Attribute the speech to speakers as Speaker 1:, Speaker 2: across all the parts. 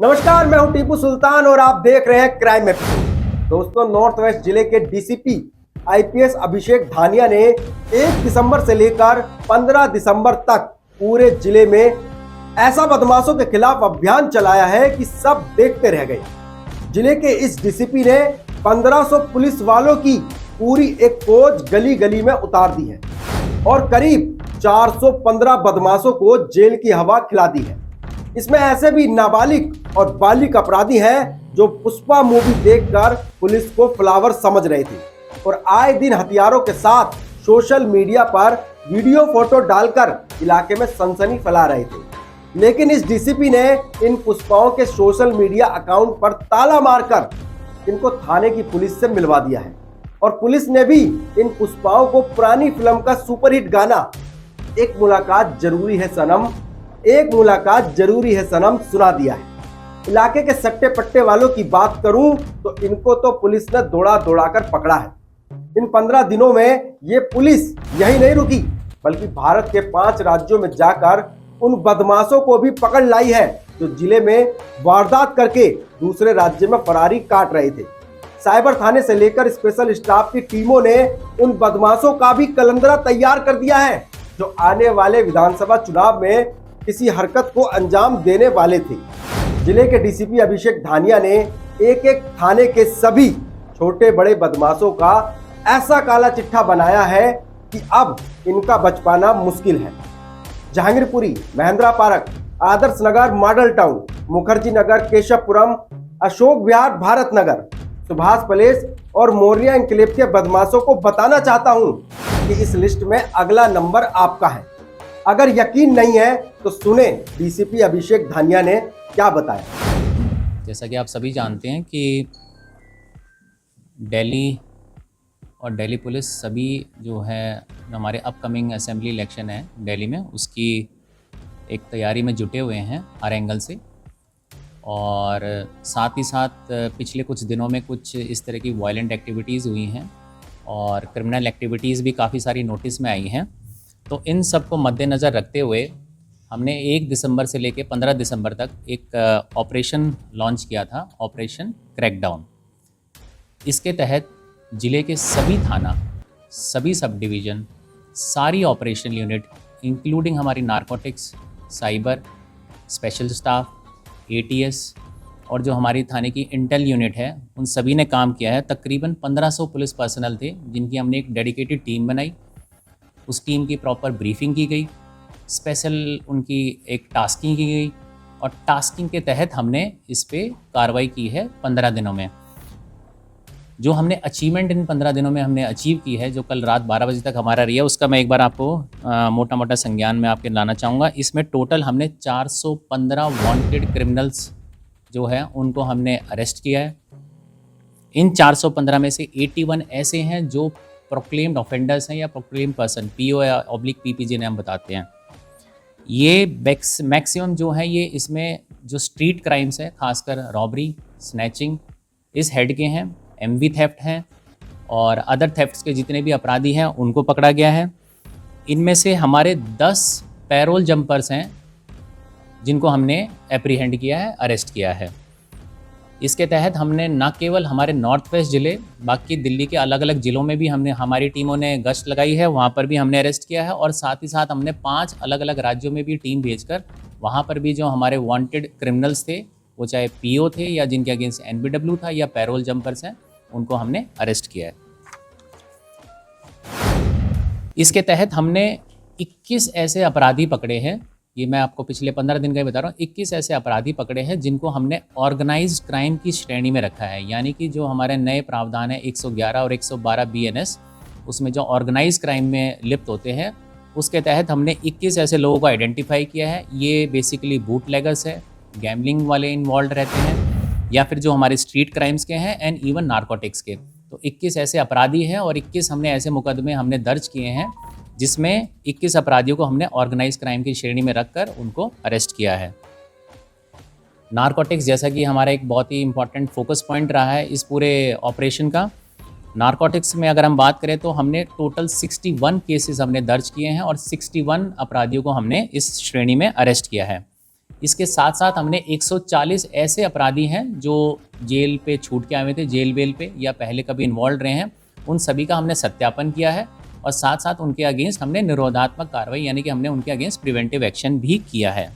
Speaker 1: नमस्कार, मैं हूं टीपू सुल्तान और आप देख रहे हैं क्राइम एपिसोड। दोस्तों, नॉर्थ वेस्ट जिले के डीसीपी आईपीएस अभिषेक धानिया ने 1 दिसंबर से लेकर 15 दिसंबर तक पूरे जिले में ऐसा बदमाशों के खिलाफ अभियान चलाया है कि सब देखते रह गए। जिले के इस डीसीपी ने 1500 पुलिस वालों की पूरी एक फौज गली गली में उतार दी है और करीब 415 बदमाशों को जेल की हवा खिला दी है। इसमें ऐसे भी नाबालिग और बालिग अपराधी हैं जो पुष्पा मूवी देखकर पुलिस को फ्लावर समझ रहे थे और आए दिन हथियारों के साथ सोशल मीडिया पर वीडियो फोटो डालकर इलाके में सनसनी फैला रहे थे। लेकिन इस डीसीपी ने इन पुष्पाओं के सोशल मीडिया अकाउंट पर ताला मारकर इनको थाने की पुलिस से मिलवा दिया है और पुलिस ने भी इन पुष्पाओं को पुरानी फिल्म का सुपरहिट गाना एक मुलाकात जरूरी है सनम सुना दिया है। इलाके के सट्टे पट्टे वालों की बात करूं तो इनको तो पुलिस ने दौड़ा कर पकड़ा है। इन 15 दिनों में ये पुलिस यही नहीं रुकी बल्कि भारत के 5 राज्यों में जाकर उन बदमाशों को भी पकड़ लाई है जो जिले में वारदात करके दूसरे राज्य में फरारी काट रहे थे। साइबर थाने से लेकर स्पेशल स्टाफ की टीमों ने उन बदमाशों का भी कलंदरा तैयार कर दिया है जो आने वाले विधानसभा चुनाव में किसी हरकत को अंजाम देने वाले थे। जिले के डीसीपी अभिषेक धानिया ने एक एक थाने के सभी छोटे बड़े बदमाशों का ऐसा काला चिट्ठा बनाया है कि अब इनका बच पाना मुश्किल है। Jahangirpuri, Mahindra park, Adarsh Nagar, model town, Mukherjee Nagar, Keshavpuram, Ashok Vihar, Bharat Nagar, Subhash palace और मौर्या एन्क्लेव के बदमाशों को बताना चाहता हूं कि इस लिस्ट में अगला नंबर आपका है। अगर यकीन नहीं है तो सुने डीसीपी अभिषेक धानिया ने क्या बताया।
Speaker 2: जैसा कि आप सभी जानते हैं कि दिल्ली और दिल्ली पुलिस सभी जो है हमारे अपकमिंग असेंबली इलेक्शन है दिल्ली में, उसकी एक तैयारी में जुटे हुए हैं हर एंगल से। और साथ ही साथ पिछले कुछ दिनों में कुछ इस तरह की वायलेंट एक्टिविटीज़ हुई हैं और क्रिमिनल एक्टिविटीज़ भी काफ़ी सारी नोटिस में आई हैं। तो इन सब को मद्देनज़र रखते हुए हमने 1 दिसंबर से लेकर 15 दिसंबर तक एक ऑपरेशन लॉन्च किया था, ऑपरेशन क्रैकडाउन। इसके तहत ज़िले के सभी थाना, सभी सब डिवीज़न, सारी ऑपरेशन यूनिट इंक्लूडिंग हमारी narcotics, cyber, special staff, ATS और जो हमारी थाने की इंटेल यूनिट है, उन सभी ने काम किया है। तकरीबन 1500 पुलिस पर्सनल थे जिनकी हमने एक डेडिकेटेड टीम बनाई। उस टीम की प्रॉपर ब्रीफिंग की गई, स्पेशल उनकी एक टास्किंग की गई और टास्किंग के तहत हमने इस पे कार्रवाई की है 15 दिनों में। जो हमने अचीवमेंट इन 15 दिनों में हमने अचीव की है, जो कल रात 12 बजे तक हमारा रही है, उसका मैं एक बार आपको मोटा मोटा संज्ञान में आपके लाना चाहूँगा। इसमें टोटल हमने 415 वांटेड क्रिमिनल्स जो है उनको हमने अरेस्ट किया है। इन 415 में से 81 ऐसे हैं जो प्रोक्लेम्ड ऑफेंडर्स हैं या प्रोक्लेम्ड पर्सन, पीओ या ऑब्लिक जिन्हें हम बताते हैं। ये मैक्सिमम जो है ये इसमें जो स्ट्रीट क्राइम्स है, खासकर रॉबरी, स्नैचिंग, इस हेड के हैं, एमवी थेफ्ट हैं और अदर थेफ्ट्स के जितने भी अपराधी हैं उनको पकड़ा गया है। इनमें से हमारे 10 पैरोल जंपर्स हैं जिनको हमने एप्रीहेंड किया है, अरेस्ट किया है। इसके तहत हमने न केवल हमारे नॉर्थ वेस्ट ज़िले, बाकी दिल्ली के अलग अलग ज़िलों में भी हमारी टीमों ने गश्त लगाई है, वहाँ पर भी हमने अरेस्ट किया है और साथ ही साथ हमने 5 अलग अलग राज्यों में भी टीम भेजकर वहाँ पर भी जो हमारे वांटेड क्रिमिनल्स थे, वो चाहे पीओ थे या जिनके अगेंस्ट एनबीडब्ल्यू था या पैरोल जंपर्स हैं, उनको हमने अरेस्ट किया है। इसके तहत हमने 21 ऐसे अपराधी पकड़े हैं। ये मैं आपको पिछले 15 दिन का ही बता रहा हूँ। 21 ऐसे अपराधी पकड़े हैं जिनको हमने ऑर्गेनाइज्ड क्राइम की श्रेणी में रखा है, यानी कि जो हमारे नए प्रावधान है 111 और 112 BNS, उसमें जो ऑर्गेनाइज क्राइम में लिप्त होते हैं, उसके तहत हमने 21 ऐसे लोगों को आइडेंटिफाई किया है। ये बेसिकली बूटलेगर्स है, गैम्बलिंग वाले इन्वॉल्व रहते हैं या फिर जो हमारे स्ट्रीट क्राइम्स के हैं एंड इवन नारकोटिक्स के। तो 21 ऐसे अपराधी हैं और 21 हमने ऐसे मुकदमे हमने दर्ज किए हैं जिसमें 21 अपराधियों को हमने ऑर्गेनाइज क्राइम की श्रेणी में रखकर उनको अरेस्ट किया है। नारकोटिक्स जैसा कि हमारा एक बहुत ही इंपॉर्टेंट फोकस पॉइंट रहा है इस पूरे ऑपरेशन का। नारकोटिक्स में अगर हम बात करें तो हमने टोटल 61 केसेस हमने दर्ज किए हैं और 61 अपराधियों को हमने इस श्रेणी में अरेस्ट किया है। इसके साथ साथ हमने 140 ऐसे अपराधी हैं जो जेल पे छूट के आए हुए थे, जेल बेल पे या पहले कभी इन्वॉल्व रहे हैं, उन सभी का हमने सत्यापन किया है और साथ साथ उनके अगेंस्ट हमने निरोधात्मक कार्रवाई यानी कि हमने उनके अगेंस्ट प्रिवेंटिव एक्शन भी किया है।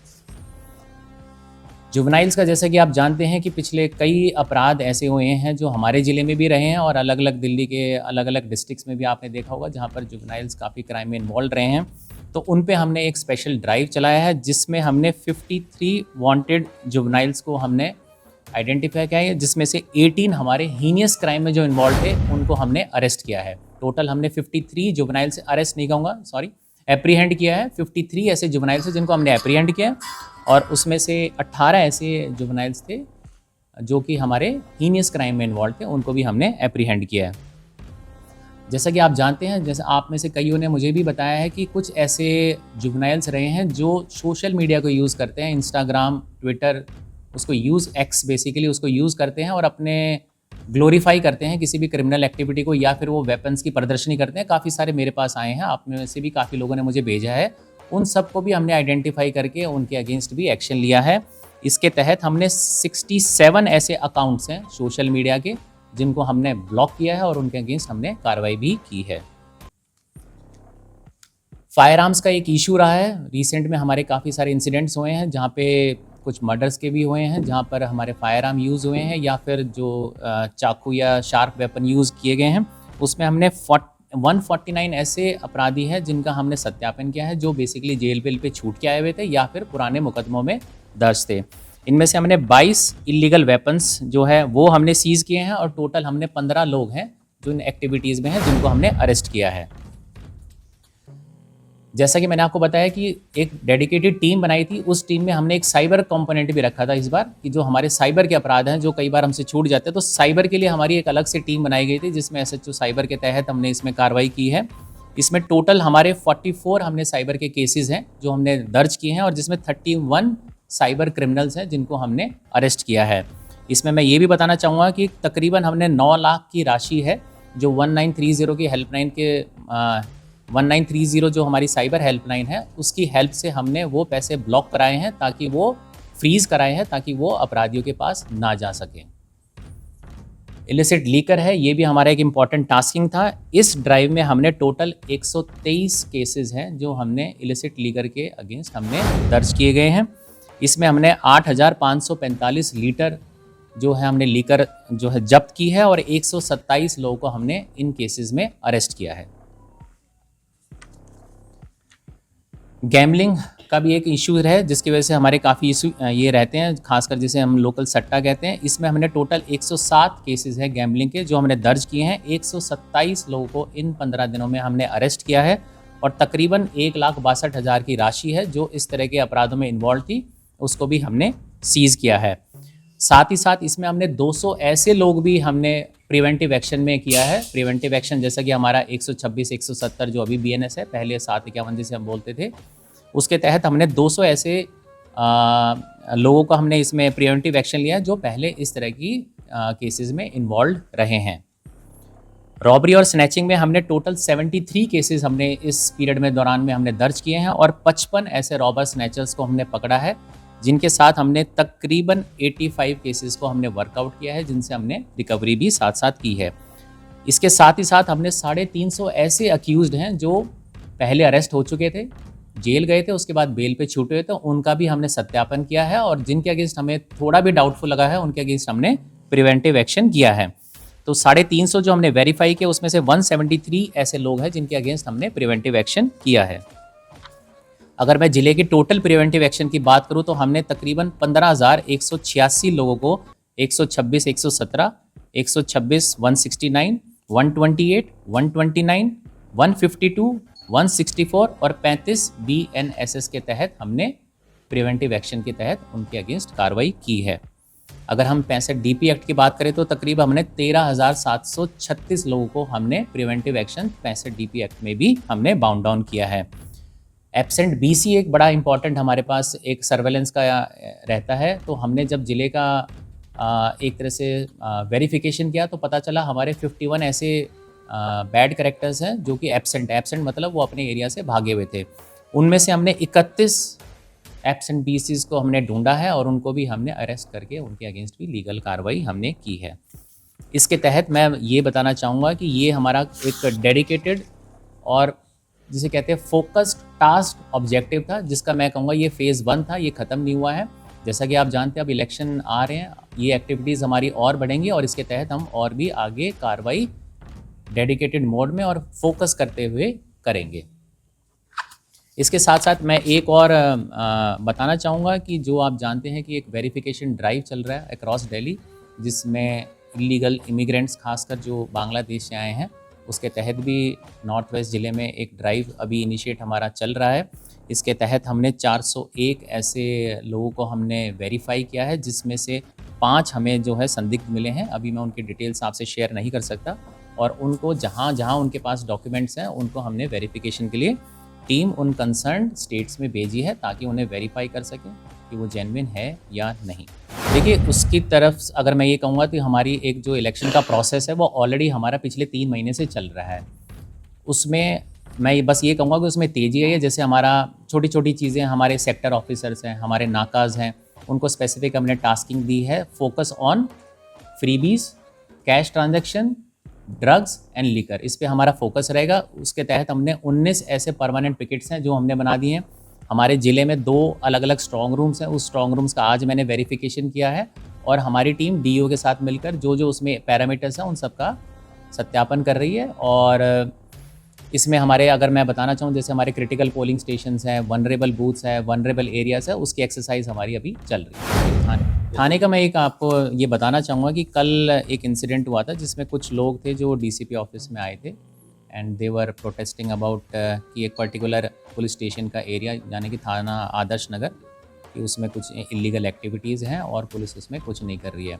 Speaker 2: जुवेनाइल्स का जैसा कि आप जानते हैं कि पिछले कई अपराध ऐसे हुए हैं जो हमारे ज़िले में भी रहे हैं और अलग अलग दिल्ली के अलग अलग डिस्ट्रिक्ट्स में भी आपने देखा होगा जहां पर जुवेनाइल्स काफ़ी क्राइम में इन्वॉल्व रहे हैं। तो उन पे हमने एक स्पेशल ड्राइव चलाया है जिसमें हमने 53 वांटेड जुवेनाइल्स को हमने आइडेंटिफाई किया है, जिसमें से 18 हमारे हीनियस क्राइम में जो इन्वॉल्व थे उनको हमने अरेस्ट किया है। टोटल हमने 53 जुवेनाइल से अरेस्ट नहीं कहूँगा, सॉरी, एप्रीहेंड किया है। 53 ऐसे जुवेनाइल्स हैं जिनको हमने एप्रीहेंड किया है और उसमें से 18 ऐसे जुवेनाइल्स थे जो कि हमारे हीनियस क्राइम में इन्वॉल्व थे, उनको भी हमने एप्रीहेंड किया है। जैसा कि आप जानते हैं, जैसे आप में से कईयों ने मुझे भी बताया है कि कुछ ऐसे जुवेनाइल्स रहे हैं जो सोशल मीडिया को यूज़ करते हैं, इंस्टाग्राम, ट्विटर, उसको यूज़ एक्स बेसिकली उसको यूज़ करते हैं और अपने ग्लोरीफाई करते हैं किसी भी क्रिमिनल एक्टिविटी को या फिर वो वेपन्स की प्रदर्शनी करते हैं। काफ़ी सारे मेरे पास आए हैं, आप में से भी काफ़ी लोगों ने मुझे भेजा है। उन सबको भी हमने आइडेंटिफाई करके उनके अगेंस्ट भी एक्शन लिया है। इसके तहत हमने 67 ऐसे अकाउंट्स हैं सोशल मीडिया के जिनको हमने ब्लॉक किया है और उनके अगेंस्ट हमने कार्रवाई भी की है। फायर आर्म्स का एक इशू रहा है, रिसेंट में हमारे काफ़ी सारे इंसिडेंट्स हुए हैं जहाँ पे कुछ मर्डर्स के भी हुए हैं जहाँ पर हमारे फायर आर्म यूज़ हुए हैं या फिर जो चाकू या शार्प वेपन यूज़ किए गए हैं। उसमें हमने 149 ऐसे अपराधी हैं जिनका हमने सत्यापन किया है जो बेसिकली जेल बेल पे छूट के आए हुए थे या फिर पुराने मुकदमों में दर्ज थे। इनमें से हमने 22 इलीगल वेपन्स जो है वो हमने सीज़ किए हैं और टोटल हमने 15 लोग हैं जो इन एक्टिविटीज़ में हैं जिनको हमने अरेस्ट किया है। जैसा कि मैंने आपको बताया कि एक डेडिकेटेड टीम बनाई थी, उस टीम में हमने एक साइबर कंपोनेंट भी रखा था इस बार कि जो हमारे साइबर के अपराध हैं जो कई बार हमसे छूट जाते हैं, तो साइबर के लिए हमारी एक अलग से टीम बनाई गई थी जिसमें एसएचओ साइबर के तहत हमने इसमें कार्रवाई की है। इसमें टोटल हमारे 44 हमने साइबर के केसेस हैं जो हमने दर्ज किए हैं और जिसमें 31 साइबर क्रिमिनल्स हैं जिनको हमने अरेस्ट किया है। इसमें मैं ये भी बताना चाहूँगा कि तकरीबन हमने 9 लाख की राशि है जो 1930 की हेल्पलाइन के 1930 जो हमारी साइबर हेल्पलाइन है उसकी हेल्प से हमने वो पैसे ब्लॉक कराए हैं ताकि वो फ्रीज़ कराए हैं ताकि वो अपराधियों के पास ना जा सकें। इलिसिट लीकर है, ये भी हमारा एक इम्पॉर्टेंट टास्किंग था। इस ड्राइव में हमने टोटल 123 केसेस हैं जो हमने इलिसिट लीकर के अगेंस्ट हमने दर्ज किए गए हैं। इसमें हमने 8,545 लीटर जो है हमने लीकर जो है जब्त की है और 127 लोगों को हमने इन केसेस में अरेस्ट किया है। गैम्बलिंग का भी एक इशू है जिसकी वजह से हमारे काफ़ी इशू ये रहते हैं, खासकर जिसे हम लोकल सट्टा कहते हैं। इसमें हमने टोटल 107 केसेस हैं गैम्बलिंग के जो हमने दर्ज किए हैं। 127 लोगों को इन 15 दिनों में हमने अरेस्ट किया है और तकरीबन 1,62,000 की राशि है जो इस तरह के अपराधों में इन्वॉल्व थी उसको भी हमने सीज़ किया है। साथ ही साथ इसमें हमने 200 ऐसे लोग भी हमने प्रिवेंटिव एक्शन में किया है। प्रिवेंटिव एक्शन जैसा कि हमारा 126, 170 जो अभी BNS है, पहले 751 जिसे हम बोलते थे, उसके तहत हमने 200 ऐसे लोगों का हमने इसमें प्रिवेंटिव एक्शन लिया जो पहले इस तरह की केसेस में इन्वॉल्व रहे हैं। रॉबरी और स्नैचिंग में हमने टोटल 73 केसेस हमने इस पीरियड में दौरान में हमने दर्ज किए हैं और 55 ऐसे रॉबर स्नैचर्स को हमने पकड़ा है जिनके साथ हमने तकरीबन 85 केसेस को हमने वर्कआउट किया है जिनसे हमने रिकवरी भी साथ साथ की है। इसके साथ ही साथ हमने 350 ऐसे अक्यूज्ड हैं जो पहले अरेस्ट हो चुके थे, जेल गए थे, उसके बाद बेल पे छूटे हुए थे, उनका भी हमने सत्यापन किया है और जिनके अगेंस्ट हमें थोड़ा भी डाउटफुल लगा है उनके अगेंस्ट हमने प्रिवेंटिव एक्शन किया है। तो 350 जो हमने वेरीफाई किया उसमें से 173 ऐसे लोग हैं जिनके अगेंस्ट हमने प्रिवेंटिव एक्शन किया है। अगर मैं जिले के टोटल प्रिवेंटिव एक्शन की बात करूं तो हमने तकरीबन 15,186 लोगों को 126, 117, 126, 169, 128, 129, 152, 164 और 35 BNSS के तहत हमने प्रिवेंटिव एक्शन के तहत उनके अगेंस्ट कार्रवाई की है। अगर हम 65 DP एक्ट की बात करें तो तकरीबन हमने 13,736 लोगों को हमने प्रिवेंटिव एक्शन 65 DP एक्ट में भी हमने बाउंड डाउन किया है। एब्सेंट BC एक बड़ा इंपॉर्टेंट हमारे पास एक सर्वेलेंस का रहता है, तो हमने जब ज़िले का एक तरह से वेरिफिकेशन किया तो पता चला हमारे 51 ऐसे बैड कैरेक्टर्स हैं जो कि एब्सेंट मतलब वो अपने एरिया से भागे हुए थे। उनमें से हमने 31 एब्सेंटीज़ को हमने ढूंढा है और उनको भी हमने अरेस्ट करके उनके अगेंस्ट भी लीगल कार्रवाई हमने की है। इसके तहत मैं ये बताना चाहूँगा कि ये हमारा एक डेडिकेटेड और जिसे कहते हैं फोकस्ड टास्क ऑब्जेक्टिव था, जिसका मैं कहूँगा ये फ़ेज़ 1 था, ये ख़त्म नहीं हुआ है। जैसा कि आप जानते हैं अब इलेक्शन आ रहे हैं, ये एक्टिविटीज़ हमारी और बढ़ेंगी और इसके तहत हम और भी आगे कार्रवाई डेडिकेटेड मोड में और फोकस करते हुए करेंगे। इसके साथ साथ मैं एक और बताना चाहूँगा कि जो आप जानते हैं कि एक वेरिफिकेशन ड्राइव चल रहा है अक्रॉस दिल्ली, जिसमें इलीगल इमिग्रेंट्स खासकर जो बांग्लादेश से आए हैं, उसके तहत भी नॉर्थ वेस्ट ज़िले में एक ड्राइव अभी इनिशिएट हमारा चल रहा है। इसके तहत हमने 401 ऐसे लोगों को हमने वेरीफाई किया है, जिसमें से 5 हमें जो है संदिग्ध मिले हैं। अभी मैं उनकी डिटेल्स आपसे शेयर नहीं कर सकता, और उनको जहाँ जहाँ उनके पास डॉक्यूमेंट्स हैं उनको हमने वेरिफिकेशन के लिए टीम उन कंसर्न स्टेट्स में भेजी है, ताकि उन्हें वेरीफाई कर सकें कि वो जेन्युइन है या नहीं। देखिए, उसकी तरफ अगर मैं ये कहूँगा कि हमारी एक जो इलेक्शन का प्रोसेस है वो ऑलरेडी हमारा पिछले 3 महीने से चल रहा है। उसमें मैं बस ये कहूँगा कि उसमें तेज़ी आई है। जैसे हमारा छोटी छोटी चीज़ें, हमारे सेक्टर ऑफिसर्स हैं, हमारे नाकाज़ हैं, उनको स्पेसिफिक हमने टास्किंग दी है, focus on freebies, cash transaction, drugs and liquor, इस पे हमारा फोकस रहेगा। उसके तहत हमने 19 ऐसे परमानेंट पिकेट्स हैं जो हमने बना दिए हैं। हमारे ज़िले में 2 अलग अलग स्ट्रॉन्ग रूम्स हैं, उस स्ट्रॉन्ग रूम्स का आज मैंने वेरिफिकेशन किया है, और हमारी टीम डीओ के साथ मिलकर जो जो उसमें पैरामीटर्स हैं उन सब का सत्यापन कर रही है। और इसमें हमारे, अगर मैं बताना चाहूँ, जैसे हमारे क्रिटिकल पोलिंग स्टेशंस हैं, वनरेबल बूथ्स हैं, वनरेबल एरियाज़ है, उसकी एक्सरसाइज हमारी अभी चल रही है। थाने का मैं एक आपको ये बताना चाहूँगा कि कल एक इंसिडेंट हुआ था जिसमें कुछ लोग थे जो डीसीपी ऑफिस में आए थे, and they were protesting about कि एक पर्टिकुलर पुलिस स्टेशन का एरिया, यानी कि थाना आदर्श नगर, कि उसमें कुछ इलीगल एक्टिविटीज़ हैं और पुलिस उसमें कुछ नहीं कर रही है।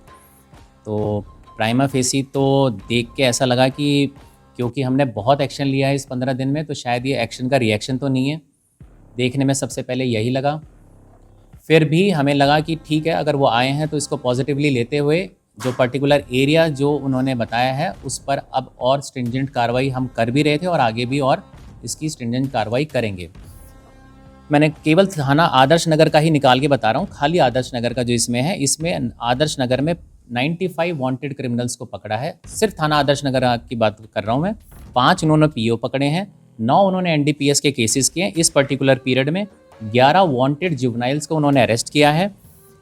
Speaker 2: तो प्राइमा फेसी तो देख के ऐसा लगा कि क्योंकि हमने बहुत एक्शन लिया है इस 15 दिन में, तो शायद ये एक्शन का रिएक्शन तो नहीं है। देखने में सबसे पहले यही लगा, फिर भी हमें लगा कि ठीक है, अगर वो आए हैं तो इसको पॉजिटिवली लेते हुए जो पर्टिकुलर एरिया जो उन्होंने बताया है उस पर अब और स्ट्रिंजेंट कार्रवाई हम कर भी रहे थे, और आगे भी और इसकी स्ट्रिंजेंट कार्रवाई करेंगे। मैंने केवल थाना आदर्श नगर का ही निकाल के बता रहा हूँ, खाली आदर्श नगर का जो इसमें है, इसमें आदर्श नगर में 95 वांटेड क्रिमिनल्स को पकड़ा है। सिर्फ थाना आदर्श नगर की बात कर रहा हूँ मैं। 5 उन्होंने पीओ पकड़े हैं, 9 उन्होंने एनडीपीएस के केसेस किए हैं इस पर्टिकुलर पीरियड में, 11 वांटेड जुवेनाइल्स को उन्होंने अरेस्ट किया है,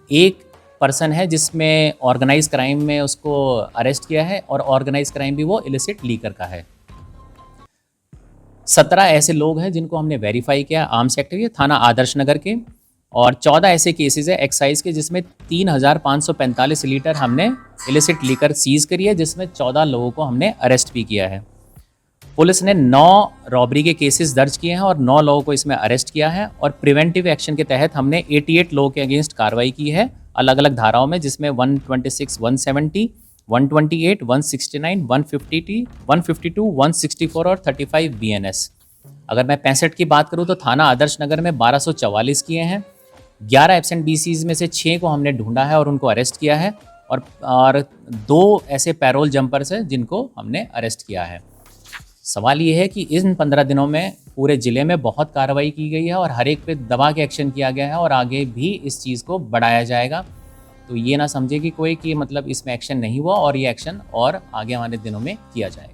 Speaker 2: 1 पर्सन है जिसमें ऑर्गेनाइज क्राइम में उसको अरेस्ट किया है, और ऑर्गेनाइज क्राइम भी वो इलिसिट लीकर का है। 17 ऐसे लोग हैं जिनको हमने वेरीफाई किया आर्म्स एक्ट के थाना आदर्श नगर के, और 14 ऐसे केसेस है एक्साइज के जिसमें 3545 लीटर हमने इलिसिट लीकर सीज करी है, जिसमें 14 लोगों को हमने अरेस्ट भी किया है। पुलिस ने 9 रॉबरी के केसेस दर्ज किए हैं और 9 लोगों को इसमें अरेस्ट किया है, और प्रिवेंटिव एक्शन के तहत हमने 88 लोगों के अगेंस्ट कार्रवाई की है अलग अलग धाराओं में, जिसमें 126, 170, 128, 169, 150, 152, 164 और 35 BNS। अगर मैं 65 की बात करूं तो थाना आदर्श नगर में 1244 किए हैं, 11 एब्सेंट BCs में से 6 को हमने ढूंढा है और उनको अरेस्ट किया है, और 2 ऐसे पैरोल जंपर्स हैं जिनको हमने अरेस्ट किया है। सवाल ये है कि इन 15 दिनों में पूरे ज़िले में बहुत कार्रवाई की गई है और हर एक पे दबा के एक्शन किया गया है, और आगे भी इस चीज़ को बढ़ाया जाएगा। तो ये ना समझे कि कोई कि मतलब इसमें एक्शन नहीं हुआ, और ये एक्शन और आगे आने दिनों में किया जाएगा।